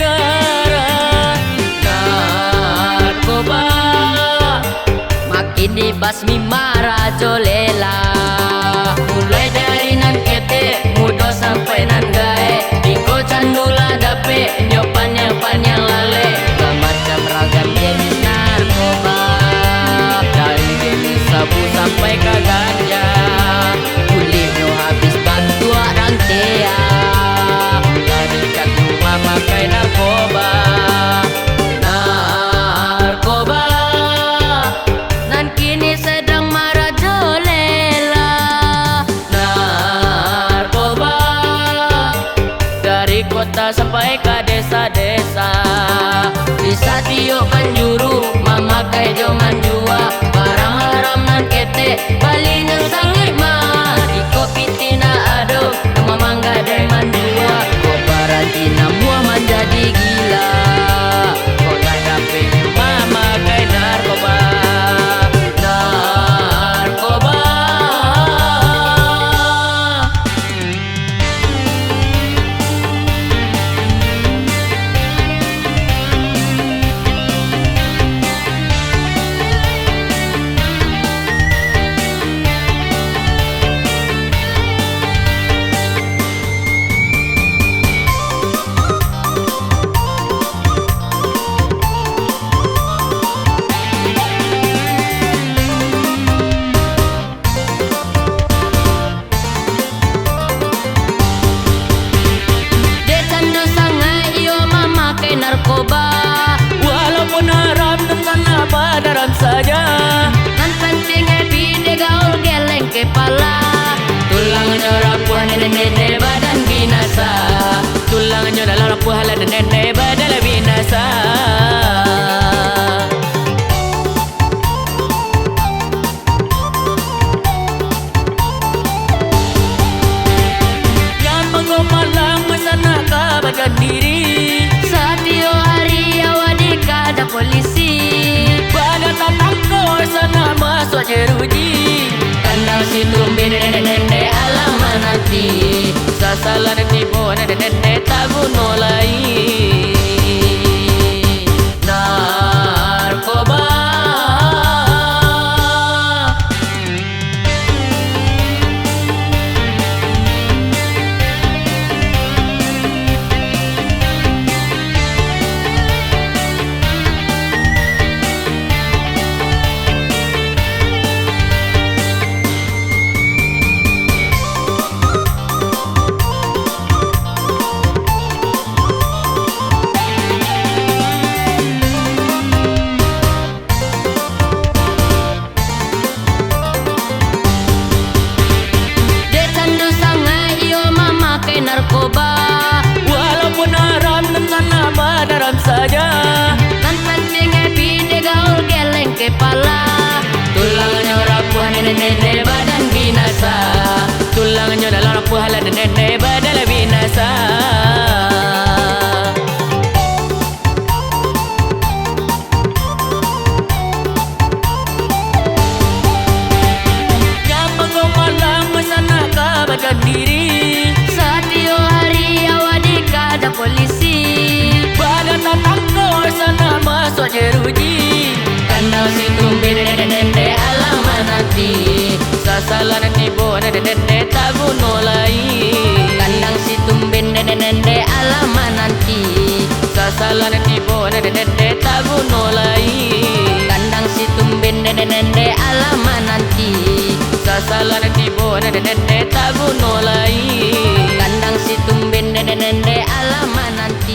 negara. Narkoba makin dibasmi marajolela. Mulai dari nan kete mudo sampai nan gae, iko candula dape nyopan yang lale. Macam ragam jenis narkoba, dari jenis sabu sampai ke ganja. Kulitnya habis bantu orang tea, larikan rumah pakai narkoba. Narkoba nan kini sedang marajolela. Narkoba dari kota sampai ke desa-desa. Bisa tiok penjuru memakai joman jua, barang haram nan kete bali nan sangai mah. Iko pitina ado nama mangga deman jua, ko barantina mua menjadi gila. Ko tak dapat cuma makai narkoba. Narkoba narkoba, walaupun haram dan sana padaran saja. Kan penting happy de gaul geleng kepala. Tulangnya rapuh nenek badan binasa. Tulangnya dalam rapuh nenek badan binasa. Yang mengomalang mesana kabakan diri. Ada polisi pada tatangko sana masuk jeruji. Kandang si tumbi nenek alaman nanti, sasalan tipu nenek tak bunuh lagi. Narkoba narkoba, walaupun haram dan sana padaran saja. Kan penting happy de gaul geleng kepala. Tulangnya rapuh nenek badan binasa. Tulangnya dalam rapuh nenek badan binasa. Yang mengomalang mesana kabakan diri. Ada polisi pada tatangko sana masuk jeruji. Kandang si tumbi nenek alaman nanti, sasalan tipu nenek tak bunuh lagi. Kandang si tumbi nenek alaman nanti, sasalan tipu nenek tak bunuh lagi. Kandang si tumbi nenek alaman nanti, sasalan tipu nenek tak bunuh lagi. Kandang si tumbi nenek alaman nanti.